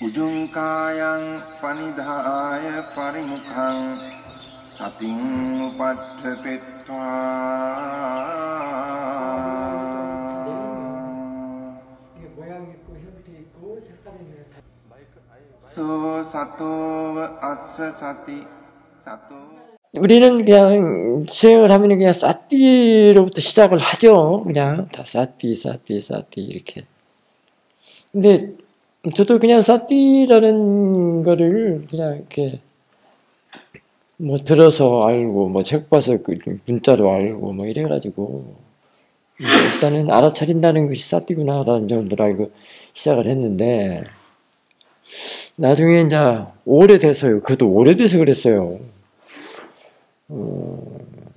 Ujungkayang panidhaya parimukhang sating upadhepetva so sato assa sati sato. 우리는 그냥 수행을 하면 그냥 사띠로부터 시작을 하죠. 그냥 다 사띠 이렇게. 근데 저도 그냥 사띠라는 거를 그냥 이렇게 뭐 들어서 알고 뭐 책 봐서 그 문자로 알고 뭐 이래가지고 일단은 알아차린다는 것이 사띠구나라는 정도로 알고 시작을 했는데 나중에 이제 오래돼서요. 그것도 오래돼서 그랬어요.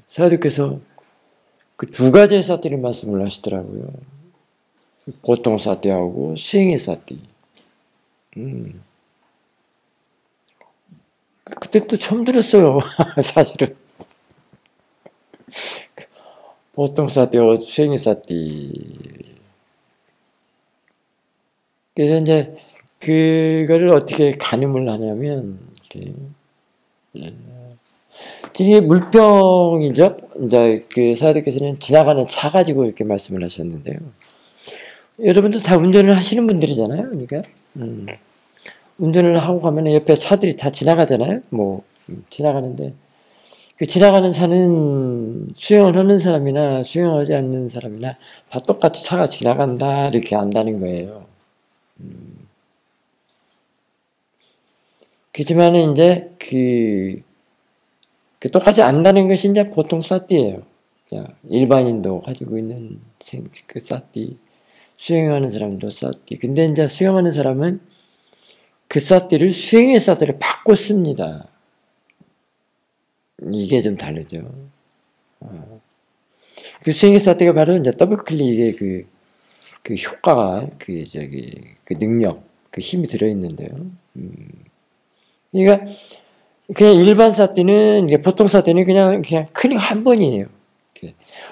사도께서 그 두 가지의 사띠를 말씀을 하시더라고요. 보통 사띠하고 수행의 사띠. 그때 또 처음 들었어요. 사실은. 보통 사띠하고 수행의 사띠. 그래서 이제 그거를 어떻게 가늠을 하냐면 이게 물병이죠. 이제 그 사도께서는 지나가는 차 가지고 이렇게 말씀을 하셨는데요. 여러분도 다 운전을 하시는 분들이잖아요. 그러니까 운전을 하고 가면 옆에 차들이 다 지나가잖아요. 뭐 지나가는데 그 지나가는 차는 수영을 하는 사람이나 수영하지 않는 사람이나 다 똑같이 차가 지나간다 이렇게 안다는 거예요. 그렇지만은 이제 그 똑같이 안다는 것이 이제 보통 사띠예요. 일반인도 가지고 있는 그 사띠, 수행하는 사람도 사띠. 근데 이제 수행하는 사람은 그 사띠를 수행의 사띠를 바꿔 씁니다. 이게 좀 다르죠. 그 수행의 사띠가 바로 이제 더블 클릭의 그 효과가 그 능력, 그 힘이 들어있는데요. 그러니까 그냥 일반 사띠는 보통 사띠는 그냥 클릭 한 번이에요.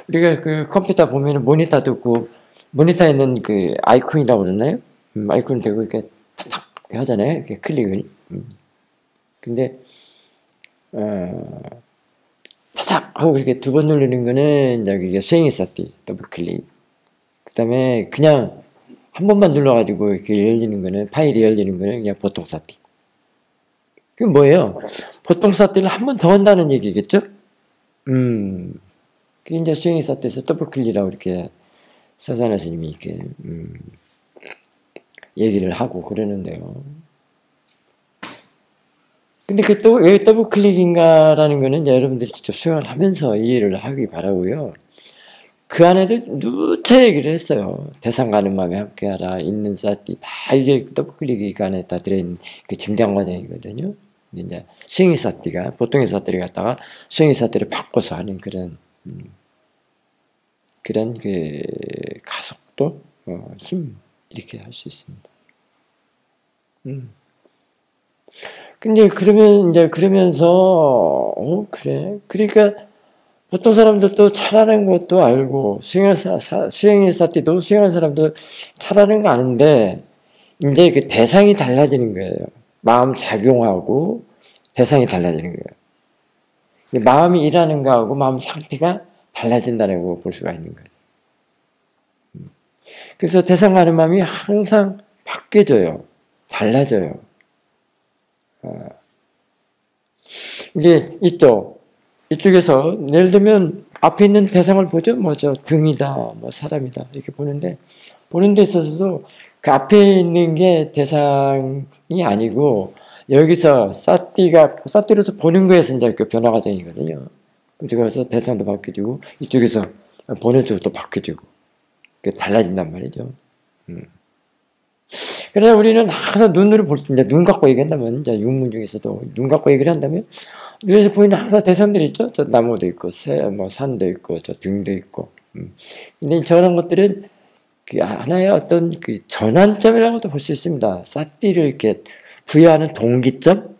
우리가 그 컴퓨터 보면은 모니터도 있고 모니터에 있는 그 아이콘이라고 그러나요? 아이콘 되고 이렇게 탁탁 하잖아요. 이렇게 클릭을. 근데 탁탁 하고 이렇게 두 번 누르는 거는 이제 이게 수행의 사띠 더블 클릭. 그다음에 그냥 한 번만 눌러가지고 이렇게 열리는 거는 파일이 열리는 거는 그냥 보통 사띠. 그게 뭐예요? 보통 사띠를 한 번 더 한다는 얘기겠죠? 그게 이제 수행의 사띠에서 더블 클릭이라고 이렇게 사사나 스님이 이렇게 얘기를 하고 그러는데요. 근데 그 또 왜 더블 클릭인가라는 거는 이제 여러분들이 직접 수행을 하면서 이해를 하기 바라고요. 그 안에도 누차 얘기를 했어요. 대상 가는 마음에 함께하라, 있는 사띠 다 이게 더블 클릭이 그 안에 다 들어있는 그 증장 과정이거든요. 이제 수행의 사띠가 보통의 사띠를 갖다가 수행의 사띠를 바꿔서 하는 그런 그 가속도, 힘 이렇게 할 수 있습니다. 근데 그러면 이제 그러면서 그래 그러니까 보통 사람들도 차라는 것도 알고 수행의 사띠도 수행하는 사람도 차라는 거 아는데 이제 그 대상이 달라지는 거예요. 마음 작용하고 대상이 달라지는 거예요. 마음이 일하는 거하고 마음 상태가 달라진다고 볼 수가 있는 거죠. 그래서 대상하는 마음이 항상 바뀌어져요. 달라져요. 이게 이쪽에서 예를 들면 앞에 있는 대상을 보죠. 뭐죠? 등이다, 뭐 사람이다 이렇게 보는데 보는 데 있어서도 그 앞에 있는 게 대상이 아니고 여기서 사띠로서 보는 거에서 이제 그 변화 과정이거든요. 그래서 대상도 바뀌어지고 이쪽에서 보는 쪽도 바뀌어지고 달라진단 말이죠. 그래서 우리는 항상 눈으로 볼 수 이제 눈 갖고 얘기한다면 이제 육문 중에서도 눈 갖고 얘기를 한다면 눈에서 보이는 항상 대상들이 있죠. 저 나무도 있고 뭐 산도 있고 저 등도 있고. 근데 저런 것들은 그 하나의 어떤 그 전환점이라고도 볼 수 있습니다. 사띠를 이렇게 부여하는 동기점,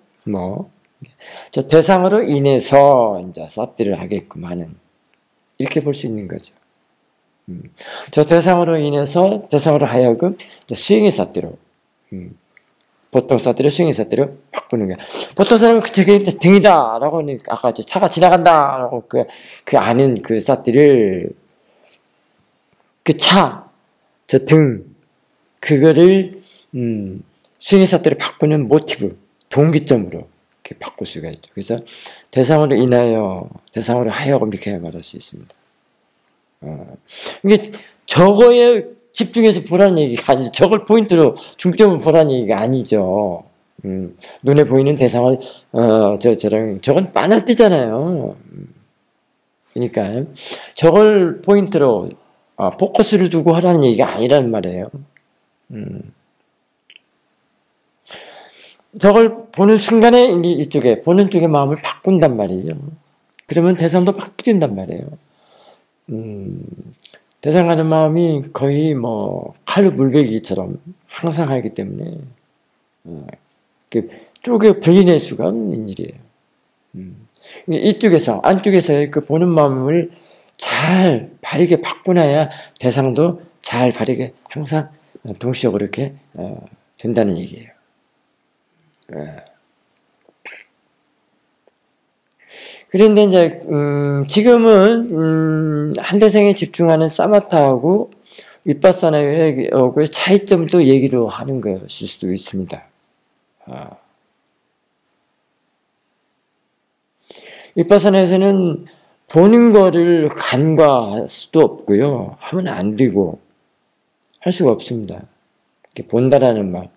저 대상으로 인해서 이제 사띠를 하게끔 하는 이렇게 볼 수 있는 거죠. 저 대상으로 인해서 대상으로 하여금 수행의 사띠로 보통 사띠를 스윙 사띠로 바꾸는 거야. 보통 사람은 저게 등이다라고 하는 아까 차가 지나간다라고 그 아는 그 사띠를 그 차, 저 등 그거를 스윙 사띠를 바꾸는 모티브, 동기점으로 이렇게 바꿀 수가 있죠. 그래서 대상으로 인하여, 대상으로 하여금 이렇게 말할 수 있습니다. 이게 저거에 집중해서 보라는 얘기가 아니죠. 저걸 포인트로 중점을 보라는 얘기가 아니죠. 눈에 보이는 대상을 저건 빤히 뜨잖아요. 그러니까 저걸 포인트로 포커스를 두고 하라는 얘기가 아니라는 말이에요. 저걸 보는 순간에 이쪽에 보는 쪽의 마음을 바꾼단 말이죠. 그러면 대상도 바뀌는단 말이에요. 대상 가는 마음이 거의 뭐 칼로 물베기처럼 항상 하기 때문에 쪼개 분리낼 수가 없는 일이에요. 이쪽에서 안쪽에서의 그 보는 마음을 잘 바르게 바꾸나야 대상도 잘 바르게 항상 동시적으로 이렇게 된다는 얘기예요. 그런데 이제 지금은 한대생에 집중하는 사마타하고 윗바사나의 차이점도 얘기로 하는 것일 수도 있습니다. 윗바사나에서는 보는 거를 간과할 수도 없고요. 하면 안 되고 할 수가 없습니다. 이렇게 본다라는 말.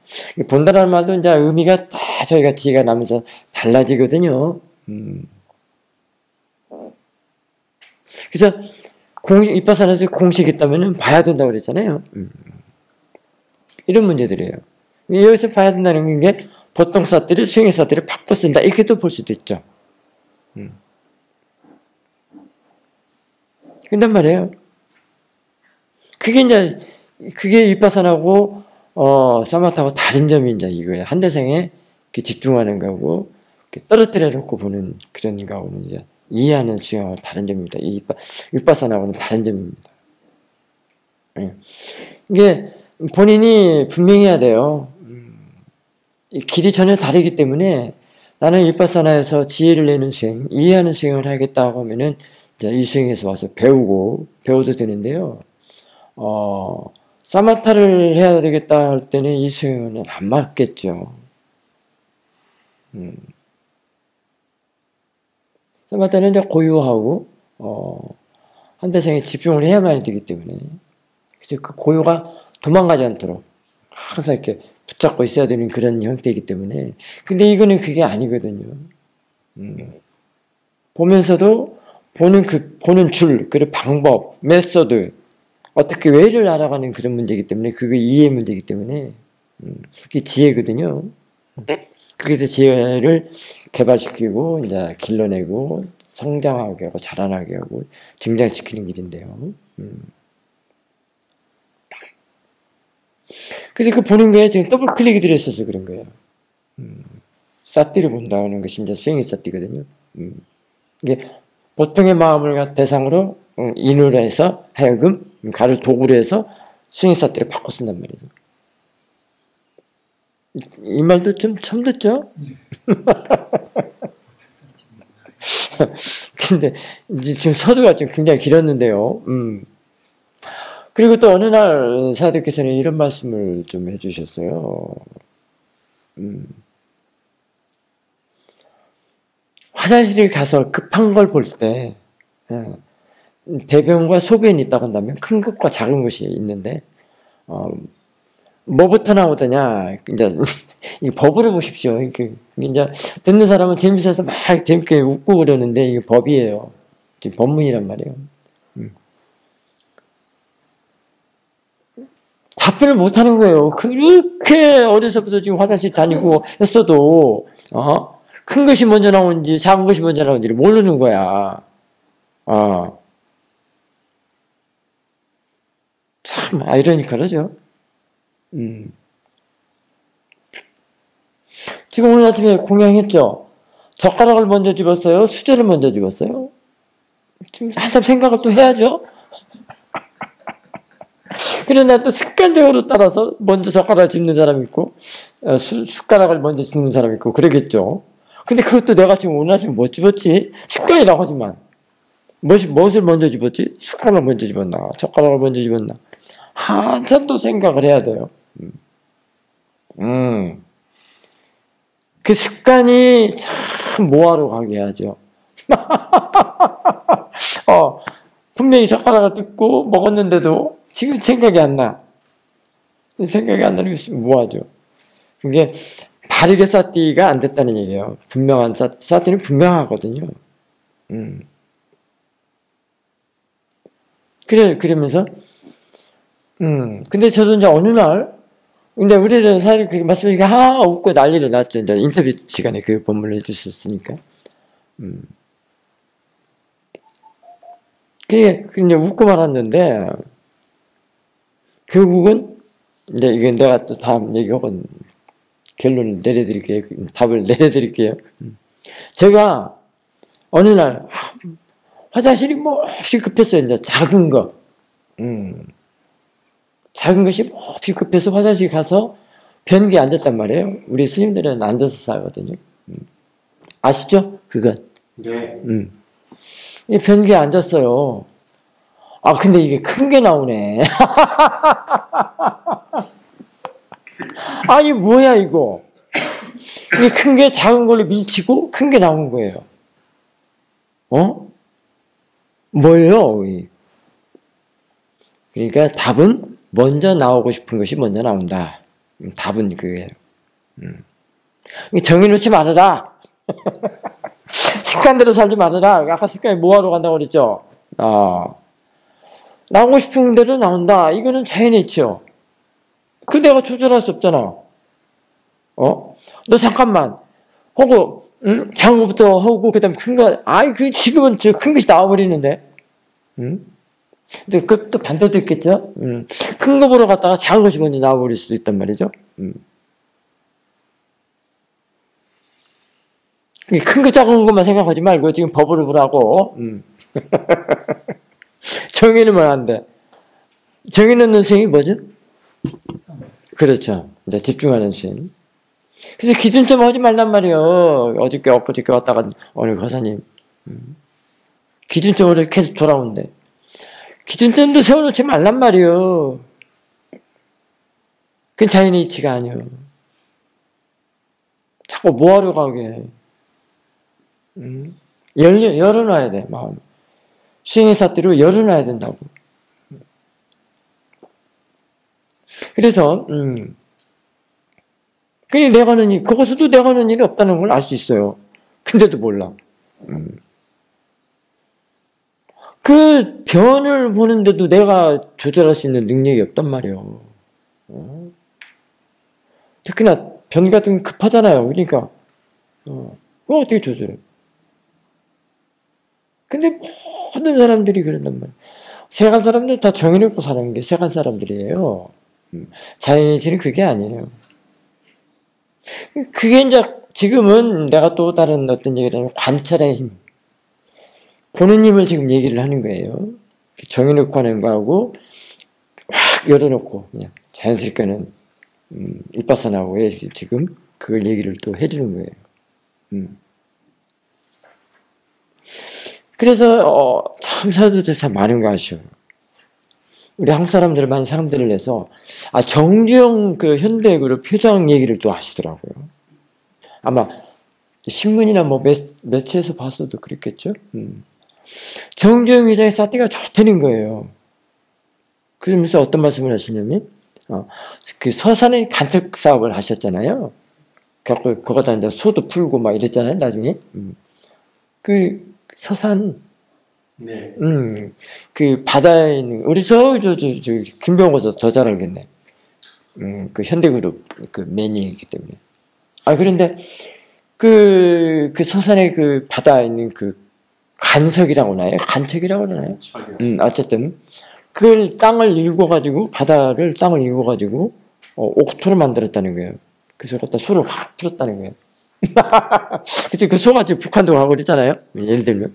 본다라는 말도 이제 의미가 다 저희가 지혜가 나면서 달라지거든요. 그래서 윗바사나에서 공식이 있다면 봐야 된다고 그랬잖아요. 이런 문제들이에요. 여기서 봐야 된다는 게 보통 사띠를 스윙의 사띠를 바꿔 쓴다. 이렇게도 볼 수도 있죠. 근단 말이에요. 그게 윗바사나하고 사마타하고 다른 점이 이제 이거예요. 한대생에 집중하는 거고 떨어뜨려 놓고 보는 그런 거하고는 이제 이해하는 수행하고 다른 점입니다. 이 윗바사나하고는 다른 점입니다. 이게 본인이 분명해야 돼요. 이 길이 전혀 다르기 때문에 나는 윗바사나에서 지혜를 내는 수행, 이해하는 수행을 하겠다고 하면은 이제 이 수행에서 와서 배워도 되는데요. 사마타를 해야 되겠다 할 때는 이 수행은 안 맞겠죠. 사마타는 이제 고요하고, 한대생에 집중을 해야만 되기 때문에, 그래서 그 고요가 도망가지 않도록 항상 이렇게 붙잡고 있어야 되는 그런 형태이기 때문에, 근데 이거는 그게 아니거든요. 보면서도 보는 줄, 그리고 방법, 메소드, 어떻게 왜를 알아가는 그런 문제이기 때문에, 그게 이해 문제이기 때문에, 그게 지혜거든요. 그래서 지혜를 개발시키고, 이제 길러내고, 성장하게 하고, 자라나게 하고, 증장시키는 길인데요. 그래서 그 보는 거에 지금 더블 클릭이 들어있어서 그런 거예요. 사띠를 본다는 것이 이제 수행의 사띠거든요. 이게 보통의 마음을 대상으로 인으로 해서 하여금 가를 도구로 해서 수행의 사띠를 바꿔 쓴단 말이죠. 이 말도 좀 처음 듣죠? 근데 이제 지금 서두가 좀 굉장히 길었는데요. 그리고 또 어느 날 사도께서는 이런 말씀을 좀 해주셨어요. 화장실에 가서 급한 걸 볼 때 대변과 소변이 있다고 한다면 큰 것과 작은 것이 있는데 뭐부터 나오더냐 이제 이 법으로 보십시오. 이제 듣는 사람은 재밌어서 막 재밌게 웃고 그러는데 이게 법이에요. 지금 법문이란 말이에요. 답변을 못하는 거예요. 그렇게 어려서부터 지금 화장실 다니고 했어도 큰 것이 먼저 나오는지 작은 것이 먼저 나오는지를 모르는 거야. 참 아이러니컬하죠. 지금 오늘 아침에 공양했죠. 젓가락을 먼저 집었어요? 수저를 먼저 집었어요? 지금 한참 생각을 또 해야죠. 그러나 또 습관적으로 따라서 먼저 젓가락을 집는 사람이 있고 숟가락을 먼저 집는 사람이 있고 그러겠죠. 근데 그것도 내가 지금 오늘 아침에 뭐 집었지? 습관이라고 하지만 무엇을 먼저 집었지? 숟가락을 먼저 집었나? 젓가락을 먼저 집었나? 한참 또 생각을 해야 돼요. 그 습관이 참 뭐하러 가게 하죠. 분명히 젓가락을 뜯고 먹었는데도 지금 생각이 안 나. 생각이 안 나는 게 있으면 뭐하죠? 그게 바르게 쌓기가 안 됐다는 얘기예요. 분명한 쌓기는 분명하거든요. 그러면서 근데 저도 이제 어느 날 근데 우리는 사실 그 말씀하시니까 웃고 난리를 났죠. 이제 인터뷰 시간에 그 본문을 해주셨으니까. 그게 이제 웃고 말았는데 결국은 이제 이건 내가 또 다음 얘기하고 결론을 내려드릴게요. 답을 내려드릴게요. 제가 어느 날 화장실이 몹시 급했어요. 이제 작은 거. 작은 것이 몹시 급해서 화장실 가서 변기에 앉았단 말이에요. 우리 스님들은 앉아서 싸거든요. 아시죠? 그건. 네. 이 변기에 앉았어요. 근데 이게 큰 게 나오네. 아니, 뭐야, 이거. 이게 큰 게 작은 걸로 밀치고 큰 게 나온 거예요. 뭐예요? 그러니까 답은 먼저 나오고 싶은 것이 먼저 나온다. 답은 그거예요. 정해놓지 말아라. 습관대로 살지 말아라. 아까 습관이 뭐하러 간다고 그랬죠? 나오고 싶은 대로 나온다. 이거는 자연에 있죠. 그 내가 조절할 수 없잖아. 너 잠깐만. 하고, 작은 것부터 하고, 그 다음에 큰 거, 지금은 저 큰 것이 나와버리는데. 근데 그 또 반대도 있겠죠? 큰 거 보러 갔다가 작은 것이 먼저 나와버릴 수도 있단 말이죠. 큰 거 작은 것만 생각하지 말고 지금 법을 보라고. 정해놓으면 안 돼. 정해놓는 스윙이 뭐죠? 그렇죠. 이제 집중하는 스윙. 그래서 기준점 하지 말란 말이에요. 어저께 왔다가 어느 거사님. 기준점으로 계속 돌아오는데. 기준점도 세워놓지 말란 말이에요. 그건 자연의 이치가 아니에요. 자꾸 뭐하러 가게. 열어놔야 돼, 마음. 수행의 사태로 열어놔야 된다고. 그래서, 그냥 내가 하는 일, 그것에도 내가 하는 일이 없다는 걸 알 수 있어요. 근데도 몰라. 그 변을 보는데도 내가 조절할 수 있는 능력이 없단 말이에요. 특히나 변 같은 건 급하잖아요. 그러니까 그거 어떻게 조절해? 근데 모든 사람들이 그런단 말이에요. 세간 사람들 다 정해놓고 사는 게 세간 사람들이에요. 자연인지는 그게 아니에요. 그게 이제 지금은 내가 또 다른 어떤 얘기를 하면 관찰의 힘. 보는 힘을 지금 얘기를 하는 거예요. 정해놓고 하는 거하고 확 열어놓고 그냥 자연스럽게는 이빠사나고에 지금 그걸 얘기를 또 해주는 거예요. 그래서 참 사도들 참 많은 거 아시죠? 우리 한국 사람들은 많은 사람들을 내서 정주영 그 현대그룹 표정 얘기를 또 하시더라고요. 아마 신문이나 뭐 매체에서 봤어도 그랬겠죠. 정주영 회장의 사태가 좋다는 거예요. 그러면서 어떤 말씀을 하시냐면 그 서산의 간척 사업을 하셨잖아요. 그래서 거기다 이제 소도 풀고 막 이랬잖아요. 나중에 그 서산 네. 그 바다에 있는 우리 저 김병호보다 더 잘 알겠네. 그 현대그룹 그 매니이기 때문에. 그런데 그 서산의 그 바다에 있는 그 간석이라고 하나요? 간척이라고 하나요? 어쨌든 그걸 땅을 일궈가지고 땅을 일궈가지고 옥토를 만들었다는 거예요. 그래서 갖다 소를 확 풀었다는 거예요. 그치, 그 소가 지금 북한도 가고 그랬잖아요. 예를 들면.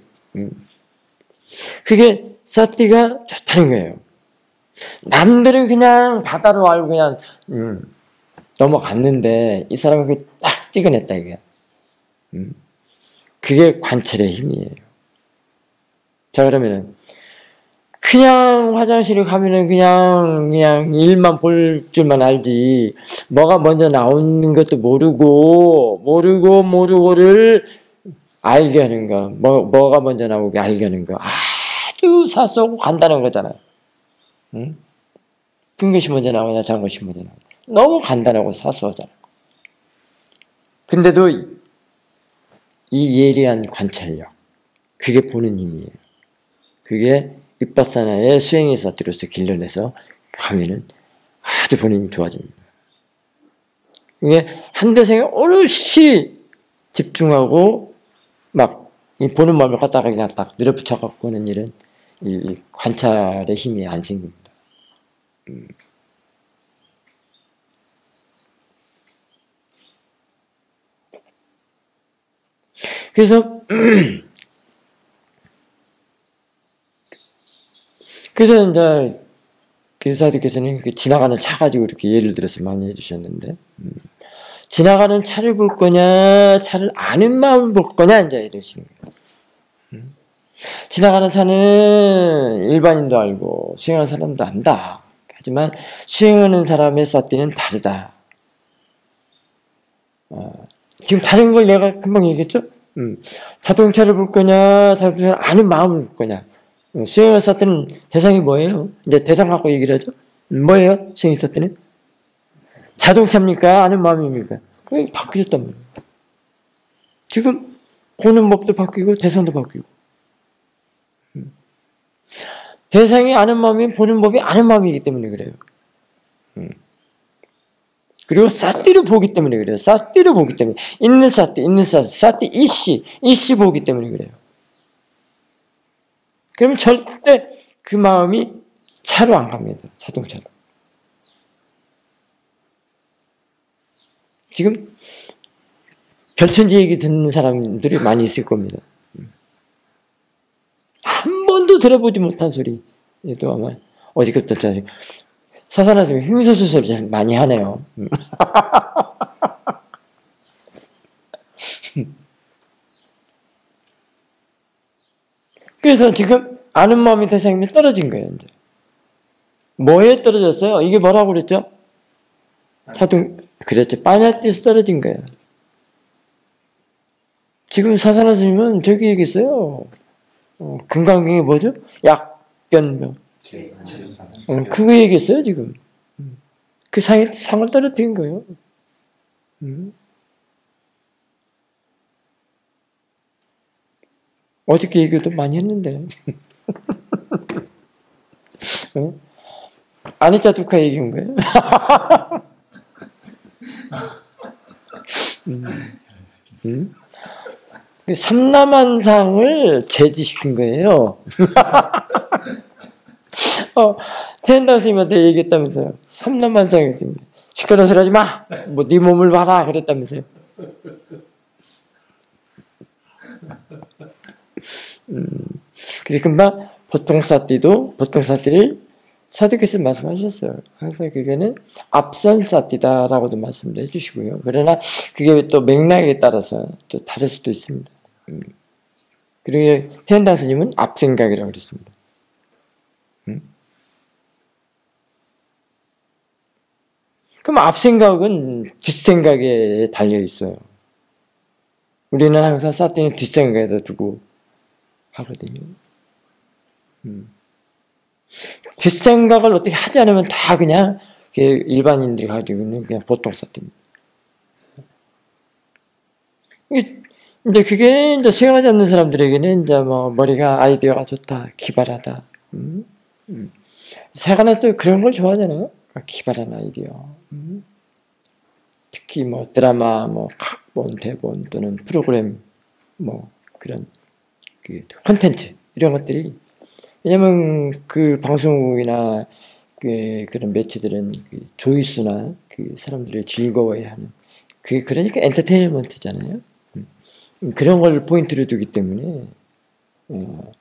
그게 사티가 좋다는 거예요. 남들은 그냥 바다로 알고 그냥 넘어갔는데 이 사람은 그걸 딱 찍어냈다 이게. 그게 관찰의 힘이에요. 자 그러면은 그냥 화장실을 가면은 그냥 일만 볼 줄만 알지 뭐가 먼저 나오는 것도 모르고를 알게 하는 거, 뭐가 먼저 나오게 알게 하는 거 아주 사소하고 간단한 거잖아요. 응? 큰 것이 먼저 나오냐 작은 것이 먼저 나오냐 너무 간단하고 사소하잖아요. 근데도 이 예리한 관찰력 그게 보는 힘이에요. 그게 윗바사나의 수행의 사티로서 길러내서 가면은 아주 보는 힘이 좋아집니다. 이게 한 대생에 오롯이 집중하고 막 이 보는 마음을 갖다가 그냥 딱 늘어붙여갖고 하는 일은 이 관찰의 힘이 안 생깁니다. 그래서 이제 교사님께서는 지나가는 차 가지고 이렇게 예를 들어서 많이 해주셨는데 지나가는 차를 볼 거냐 차를 아는 마음을 볼 거냐 이제 이러시는 거예요. 지나가는 차는 일반인도 알고 수행하는 사람도 안다. 하지만 수행하는 사람의 사티는 다르다. 지금 다른 걸 내가 금방 얘기했죠? 자동차를 볼 거냐 자동차를 아는 마음을 볼 거냐. 수행을 했을 때는 대상이 뭐예요? 이제 대상 갖고 얘기를 하죠? 뭐예요? 수행을 했을 때는? 자동차입니까? 아는 마음입니까? 그게 바뀌었단 말이에요. 지금 보는 법도 바뀌고 대상도 바뀌고. 대상이 아는 마음이면 보는 법이 아는 마음이기 때문에 그래요. 그리고 사띠를 보기 때문에 그래요. 사띠를 보기 때문에. 있는 사띠, 사띠 이씨 보기 때문에 그래요. 그러면 절대 그 마음이 차로 안 갑니다. 자동차로. 지금 별천지 얘기 듣는 사람들이 많이 있을 겁니다. 한 번도 들어보지 못한 소리. 또 아마 어저께부터 사산에서 흉소수 소리 많이 하네요. 그래서 지금 아는 마음이 대상이면 떨어진 거예요. 이제. 뭐에 떨어졌어요? 이게 뭐라고 그랬죠? 그랬죠. 빠냐띠에서 떨어진 거예요. 지금 사산아 스님은 저기 얘기했어요. 금강경이 뭐죠? 약변병. 그거 얘기했어요, 지금. 그 상을 떨어뜨린 거예요. 어저께 얘기도 많이 했는데. 아니짜 두카 얘기한 거예요. 삼라만상을 제지시킨 거예요. 태현당 스님한테 얘기했다면서요. 삼라만상이 시끄러운 소리 하지 마! 뭐, 네 몸을 봐라! 그랬다면서요. 그래서 금방 보통사띠를 사두께서 말씀하셨어요. 항상 그게는 앞선사띠다라고도 말씀을 해주시고요. 그러나 그게 또 맥락에 따라서 또 다를 수도 있습니다. 그리고 태현당 스님은 앞생각이라고 그랬습니다. 그럼 앞생각은 뒷생각에 달려 있어요. 우리는 항상 사띠는 뒷생각에다 두고 하거든요. 뒷생각을 어떻게 하지 않으면 다 그냥 일반인들이 가지고 있는 그냥 보통 사띠입니다. 이제 그게 이제 수행하지 않는 사람들에게는 이제 뭐 머리가 아이디어가 좋다, 기발하다. 세간에서 그런 걸 좋아하잖아요. 기발한 아이디어. 특히 뭐 드라마, 뭐 각본, 대본 또는 프로그램, 뭐 그런 그 콘텐츠 이런 것들이 왜냐면 그 방송국이나 그런 매체들은 그 조회수나 그 사람들이 즐거워해하는 그러니까 엔터테인먼트잖아요. 그런 걸 포인트로 두기 때문에 뭐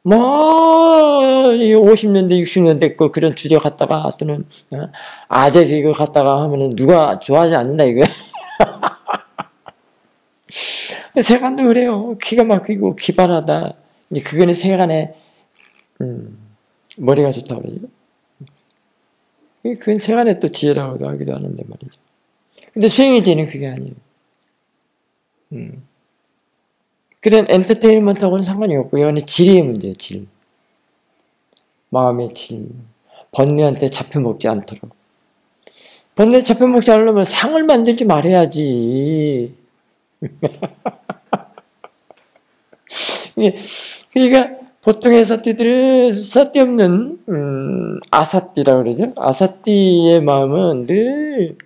뭐 50년대 60년대 거 그런 주제 갖다가 또는 아재 개그 갖다가 하면은 누가 좋아하지 않는다 이거야. 세간도 그래요. 기가 막히고 기발하다. 그거는 세간에 머리가 좋다고 그러죠. 그건 세간의 또 지혜라고도 하기도 하는데 말이죠. 근데 수행의 그게 아니에요. 그런 엔터테인먼트하고는 상관이 없고요. 이건 질의 문제예요. 질. 마음의 질. 번뇌한테 잡혀먹지 않도록. 번뇌 잡혀먹지 않으려면 상을 만들지 말아야지. 그러니까 보통의 사띠들은 사띠없는 아사띠라고 그러죠. 아사띠의 마음은 늘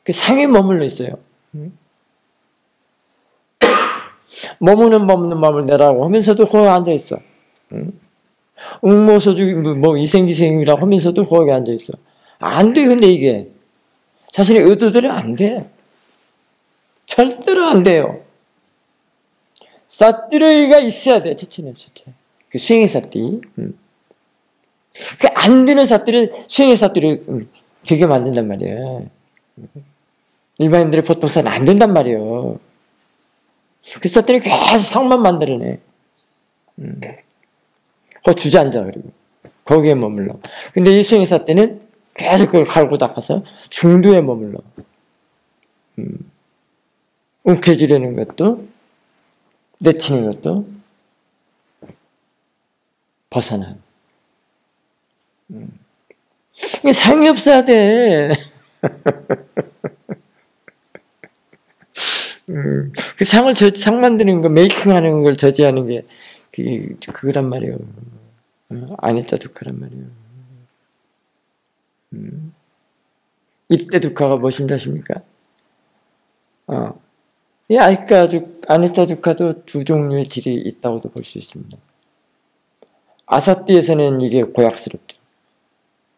그 상에 머물러 있어요. 머무는 마음을 내라고 하면서도 거기 앉아 있어. 응모소주 뭐 이생기생이라고 하면서도 거기 앉아 있어. 안 돼. 근데 이게 자신의 의도대로 안 돼. 절대로 안 돼요. 사띠가 있어야 돼. 첫째는 첫째. 그 수행의 사띠. 그 안 되는 사띠를 수행의 사띠를 되게 만든단 말이야. 일반인들의 보통사는 안 된단 말이에요. 그 사띠는 계속 상만 만들어내. 거기 주저앉아 그리고 거기에 머물러. 근데 이 수행의 사띠는 계속 그걸 갈고 닦아서 중도에 머물러. 움켜쥐려는 것도 내치는 것도 벗어난. 상이 없어야 돼. 그 상 만드는 거, 메이킹하는 걸 저지하는 게 그거란 말이에요. 아니짜 두카란 말이에요. 이때 두카가 무엇인 자십니까? 이 아니짜 두카도 두 종류의 질이 있다고도 볼 수 있습니다. 아사띠에서는 이게 고약스럽죠.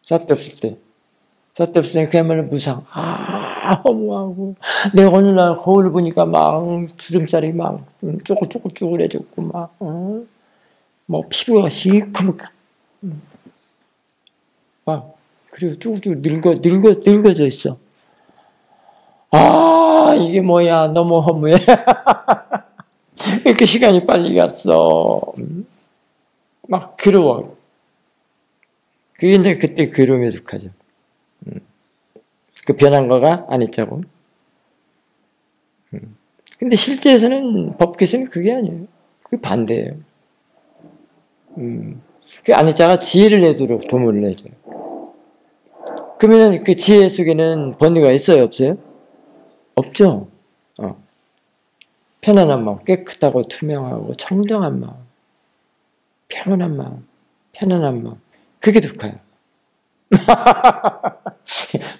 사띠 없을 때 그야말로 무상. 허무하고 내가 어느 날 거울을 보니까 막 주름살이 막 쪼글쪼글쪼글해졌고 막 뭐 피부가 시커멓게 막 그리고 쭉쭉 늙어져 있어. 이게 뭐야 너무 허무해. 이렇게 시간이 빨리 갔어. 막 괴로워. 그게 이제 그때 괴로움에 속하죠. 그 변한 거가 아니자고. 근데 실제에서는 법계에서는 그게 아니에요. 그게 반대예요. 그 아니자가 지혜를 내도록 도움을 내줘요. 그러면 그 지혜 속에는 번뇌가 있어요, 없어요? 없죠. 편안한 마음, 깨끗하고 투명하고 청정한 마음, 평온한 마음, 편안한 마음. 그게 두카야.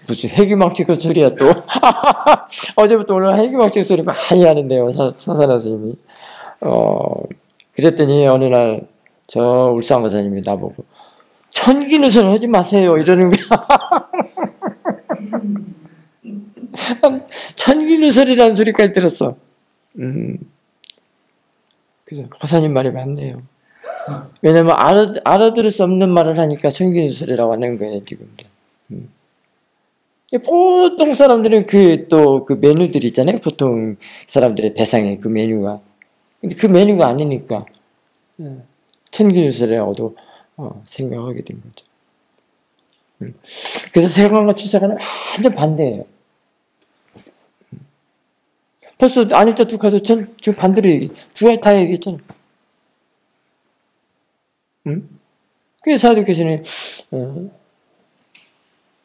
무슨 해기막측 소리야 또. 어제부터 오늘 해기막측 소리 많이 하는데요, 사사나 스님이. 그랬더니 어느 날 저 울산 거사님이 나보고 천기누설 하지 마세요 이러는 거야. 천기누설이라는 소리까지 들었어. 그래서 거사님 말이 맞네요. 왜냐면 알아들을 수 없는 말을 하니까 천기누설이라고 하는 거예요 지금. 보통 사람들은 그 메뉴들 있잖아요. 보통 사람들의 대상의 그 메뉴가. 근데 그 메뉴가 아니니까 천기누설이라고도 생각하게 된 거죠. 그래서 세관과 추세관은 완전 반대예요. 벌써 아니짜 두카도 지금 반대로 두 개 다 얘기했잖아. 그래서 사두께서는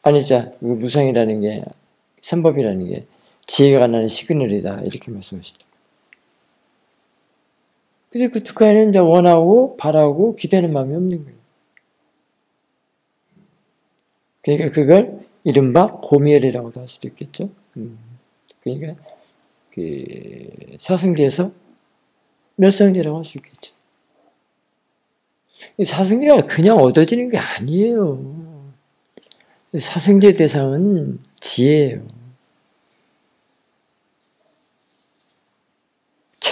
아니자 무상이라는 게 삼법이라는 게 지혜가 나는 시그널이다 이렇게 말씀하시다. 그래서 그 두카에는 이제 원하고 바라고 기대는 마음이 없는 거예요. 그러니까 그걸 이른바 고미열이라고도 할 수도 있겠죠. 그러니까 그 사승제에서 멸성제라고 할 수 있겠죠. 사승제가 그냥 얻어지는 게 아니에요. 사승제 대상은 지혜예요.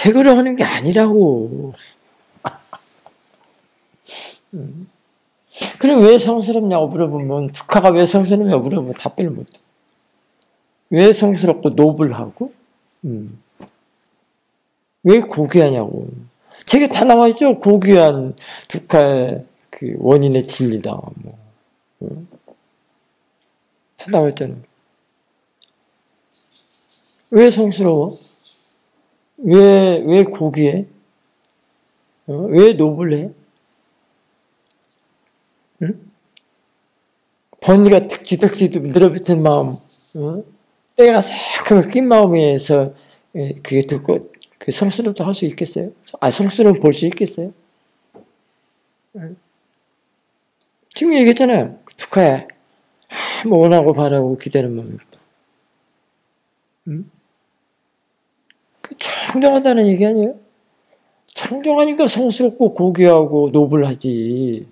책으로 하는 게 아니라고. 그럼 왜 성스럽냐고 물어보면, 두카가 왜 성스럽냐고 물어보면 답변을 못해. 왜 성스럽고 노블하고? 왜 고귀하냐고. 책에 다 나와 있죠. 고귀한 두카의 그 원인의 진리다. 뭐. 다 나와 있잖아요. 왜 성스러워? 왜 고귀해? 왜 노블해? 응? 번뇌가 득지득지 늘어붙은 마음, 때가 새카맣게 낀 마음에서 그게 듣고 그 성스럽다 할 수 있겠어요? 성스러움 볼 수 있겠어요? 지금 얘기했잖아요. 두카야. 뭐 원하고 바라고 기대는 마음이 없다. 청정하다는 얘기 아니에요? 청정하니까 성스럽고 고귀하고 노블하지.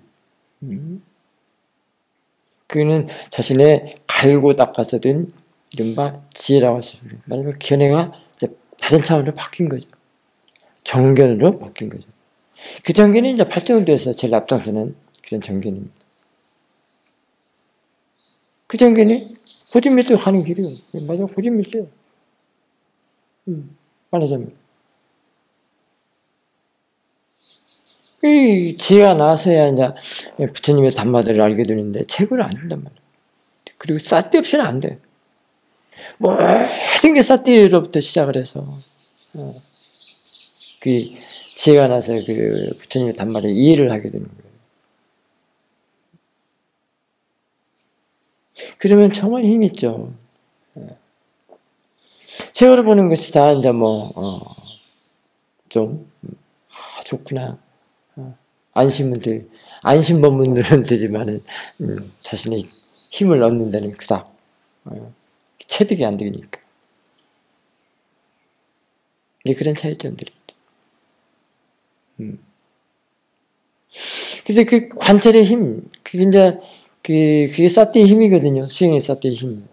그는 자신의 갈고 닦아서든 이른바 지혜라고 하십니다. 말하자면 견해가 다른 차원으로 바뀐 거죠. 정견으로 바뀐 거죠. 그 정견이 이제 발전돼서 제일 앞장서는 그런 정견입니다. 그 정견이 고진밀도 가는 길이에요. 맞아, 고진밀도예요. 말하자면. 이 지혜가 나서야 이제 부처님의 단마들을 알게 되는데 책을 안 된단 말이에요. 그리고 쌌디 없이는 안 돼. 모든 게 쌌디로부터 시작을 해서 그 지혜가 나서 그 부처님의 단말을 이해를 하게 되는 거예요. 그러면 정말 힘이 있죠. 세월을 보는 것이 다 이제 좀 좋구나. 안심법문들은 되지만은 자신의 힘을 얻는 데는 그닥 체득이 안 되니까. 이제 그런 차이점들이 있죠. 그래서 그 관찰의 힘, 그게 이제 그게 사티의 힘이거든요. 수행의 사티의 힘.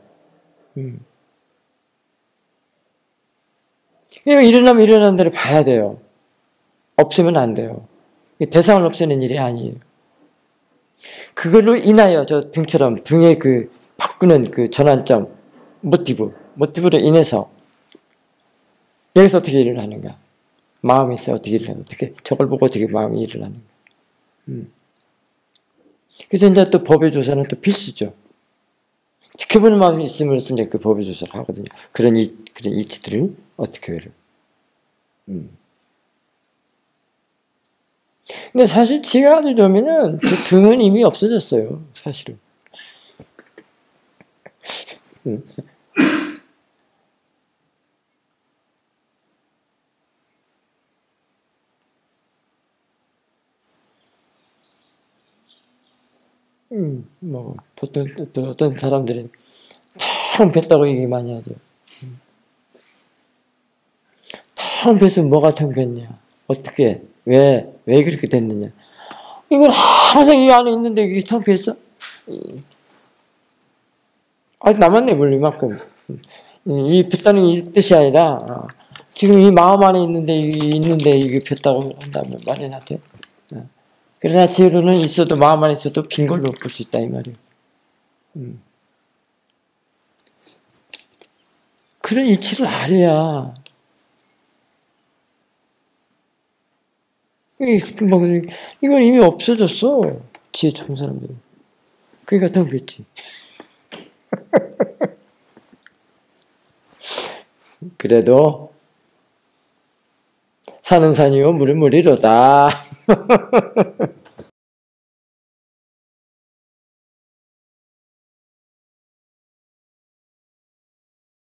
일어나면 일어나는 대로 봐야 돼요. 없으면 안 돼요. 대상을 없애는 일이 아니에요. 그걸로 인하여 저 등처럼 등의 그 바꾸는 그 전환점, 모티브로 인해서 여기서 어떻게 일을 하는가? 마음에서 어떻게 일을 하는가? 어떻게 저걸 보고 어떻게 마음이 일을 하는가? 그래서 이제 또 법의 조사는 또 필수죠. 지켜보는 마음이 있음으로써 이제 그 법의 조사를 하거든요. 그런 이치들을 어떻게 해요? 근데 사실 지가 아주 좋으면은 그 등은 이미 없어졌어요. 사실은. 보통 또 어떤 사람들은 텅 뵀다고 얘기 많이 하죠. 텅 뵀으면 뭐가 텅 뵀냐? 어떻게? 왜 그렇게 됐느냐? 이건 항상 이 안에 있는데 이게 텅 뵀어? 남았네, 물 이만큼. 이 뵀다는 이 뜻이 아니라, 지금 이 마음 안에 있는데 이게 뵀다고 한다면 말이 나대. 그러나 지혜로는 있어도, 마음 안에 있어도 빈 걸로 볼 수 있다, 이 말이에요. 그런 이치를 알아야, 이건 이미 없어졌어. 지혜 참 사람들은. 그러니까 더 뵀지. 그래도 산은 산이요 물은 물이로다.